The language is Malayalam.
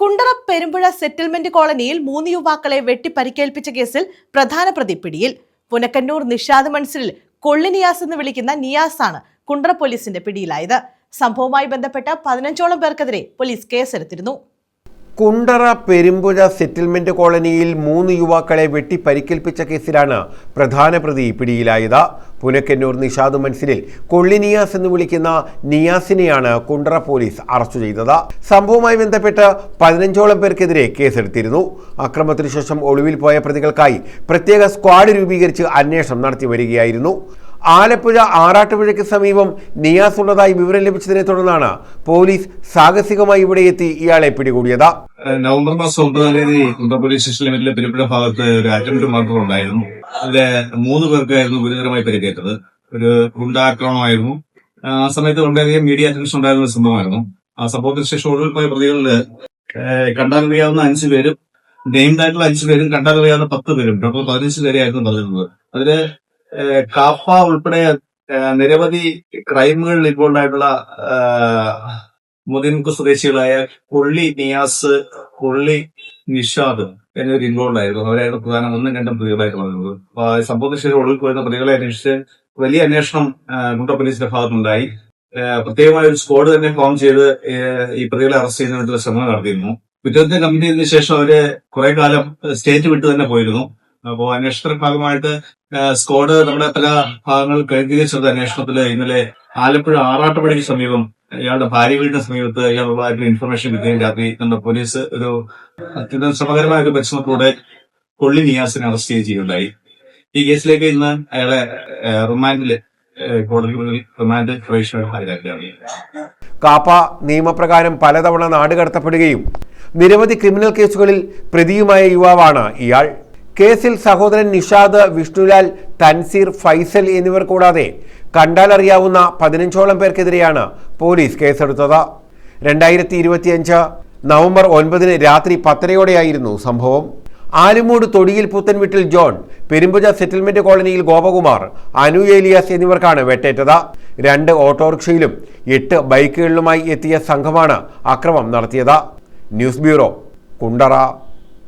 കുണ്ടറ പെരുമ്പുഴ സെറ്റിൽമെന്റ് കോളനിയിൽ 3 യുവാക്കളെ വെട്ടിപ്പരിക്കേൽപ്പിച്ച കേസിൽ പ്രധാന പ്രതി പിടിയിൽ. പുനക്കന്നൂർ നിഷാദ് മൻസിലിൽ കൊള്ളിനിയാസ് എന്ന് വിളിക്കുന്ന നിയാസാണ് കുണ്ടറ പോലീസിന്റെ പിടിയിലായത്. സംഭവവുമായി ബന്ധപ്പെട്ട 15ഓളം പേർക്കെതിരെ പോലീസ് കേസെടുത്തിരുന്നു. കുണ്ടറ പെരുമ്പുഴ സെറ്റിൽമെന്റ് കോളനിയിൽ 3 യുവാക്കളെ വെട്ടി പരിക്കേൽപ്പിച്ച കേസിലാണ് പ്രധാന പ്രതി പിടിയിലായത്. പുനക്കന്നൂർ നിഷാദ് മൻസിലിൽ കൊള്ളിനിയാസ് എന്ന് വിളിക്കുന്ന നിയാസിനെയാണ് കുണ്ടറ പോലീസ് അറസ്റ്റ് ചെയ്തത്. സംഭവവുമായി ബന്ധപ്പെട്ട് 15ഓളം പേർക്കെതിരെ കേസെടുത്തിരുന്നു. അക്രമത്തിനു ശേഷം ഒളിവിൽ പോയ പ്രതികൾക്കായി പ്രത്യേക സ്ക്വാഡ് രൂപീകരിച്ച് അന്വേഷണം നടത്തി വരികയായിരുന്നു. ആലപ്പുഴ ആറാട്ടുപുഴയ്ക്ക് സമീപം നിയാസ് ഉള്ളതായി വിവരം ലഭിച്ചതിനെ തുടർന്നാണ് പോലീസ് സാഹസികമായി ഇവിടെ എത്തി ഇയാളെ പിടികൂടിയത്. നവംബർ മാസം 9-ാം തീയതി കുണ്ടറ പോലീസ് സ്റ്റേഷൻ ലിമിറ്റിലെ പെരുമ്പുഴ ഭാഗത്ത് ഒരു അറ്റംപ്റ്റ് മർഡർ ഉണ്ടായിരുന്നു. അതിലെ 3 പേർക്കായിരുന്നു ഗുരുതരമായി പരിക്കേറ്റത്. ഒരു ഗുണ്ടാക്രമണമായിരുന്നു. ആ സമയത്ത് വളരെയധികം മീഡിയ അറ്റൻഷൻ ഉണ്ടായിരുന്ന ഒരു സംഭവമായിരുന്നു. ആ സംഭവത്തിന് ശേഷം ഒളിവിൽ പോയ പ്രതികളില് കണ്ടാലറിയാവുന്ന 5 പേരും നെയിംഡ് ആയിട്ടുള്ള 5 പേരും കണ്ടാലറിയാവുന്ന 10 പേരും ടോട്ടൽ 15 പേരെയായിരുന്നു പറഞ്ഞിരുന്നത്. അതില് കാപ്പ ഉൾപ്പെടെ നിരവധി ക്രൈമുകളിൽ ഇൻവോൾവ് ആയിട്ടുള്ള മുതിൻകു സ്വദേശികളായ കൊള്ളി നിയാസ്, കൊള്ളി നിഷാദ് എന്നിവർ ഇൻവോൾവ് ആയിരുന്നു. അവരായിരുന്നു പ്രധാന 1ഉം 2ഉം പ്രതികളായിട്ട് പറഞ്ഞത്. സംഭവത്തിന് ശേഷം ഒളിവിൽ പോയിരുന്ന പ്രതികളെ അന്വേഷിച്ച് വലിയ അന്വേഷണം കുണ്ടറ പോലീസിന്റെ ഭാഗത്തുണ്ടായി. പ്രത്യേകമായ ഒരു സ്ക്വാഡ് തന്നെ ഫോം ചെയ്ത് ഈ പ്രതികളെ അറസ്റ്റ് ചെയ്യുന്നതിനുള്ള ശ്രമം നടത്തിയിരുന്നു. കുറ്റകൃത്യം കമ്മിറ്റ് ചെയ്തതിനു ശേഷം അവര് കുറെ കാലം സ്റ്റേറ്റ് വിട്ട് തന്നെ പോയിരുന്നു. അപ്പോൾ അന്വേഷണത്തിന്റെ ഭാഗമായിട്ട് സ്ക്വാഡ് നമ്മുടെ പല ഭാഗങ്ങൾ കേന്ദ്രീകരിച്ചത് അന്വേഷണത്തിൽ ഇന്നലെ ആലപ്പുഴ ആറാട്ടുപുഴയ്ക്ക് സമീപം ഇയാളുടെ ഭാര്യ വീടിന് സമീപത്ത് ഇയാളുള്ളതായിട്ടുള്ള ഇൻഫർമേഷൻ കിട്ടുകയും രാത്രി നമ്മുടെ പോലീസ് ഒരു അത്യന്തം ശ്രമകരമായ ഒരു പരിശ്രമത്തിലൂടെ കൊള്ളി നിയാസിനെ അറസ്റ്റ് ചെയ്യുകയുണ്ടായി. ഈ കേസിലേക്ക് ഇന്ന് അയാളെ റിമാൻഡില് കോടതി റിമാൻഡ് പ്രവേശനം ഹാജരാക്കുകയാണ്. കാപ്പ നിയമപ്രകാരം പലതവണ നാടുകടത്തപ്പെടുകയും നിരവധി ക്രിമിനൽ കേസുകളിൽ പ്രതിയുമായ യുവാവാണ് ഇയാൾ. കേസിൽ സഹോദരൻ നിഷാദ്, വിഷ്ണുലാൽ, തൻസീർ, ഫൈസൽ എന്നിവർ കൂടാതെ കണ്ടാലറിയാവുന്ന 15ഓളം പേർക്കെതിരെയാണ് പോലീസ് കേസെടുത്തത്. 2025 നവംബർ 9 രാത്രി 10:30യോടെയായിരുന്നു സംഭവം. ആലുമൂട് തൊടിയിൽ പുത്തൻവീട്ടിൽ ജോൺ, പെരുമ്പുഴ സെറ്റിൽമെന്റ് കോളനിയിൽ ഗോപകുമാർ, അനു ഏലിയാസ് എന്നിവർക്കാണ് വെട്ടേറ്റത്. 2 ഓട്ടോറിക്ഷയിലും 8 ബൈക്കുകളിലുമായി എത്തിയ സംഘമാണ് അക്രമം നടത്തിയത്. News bureau, Kundara.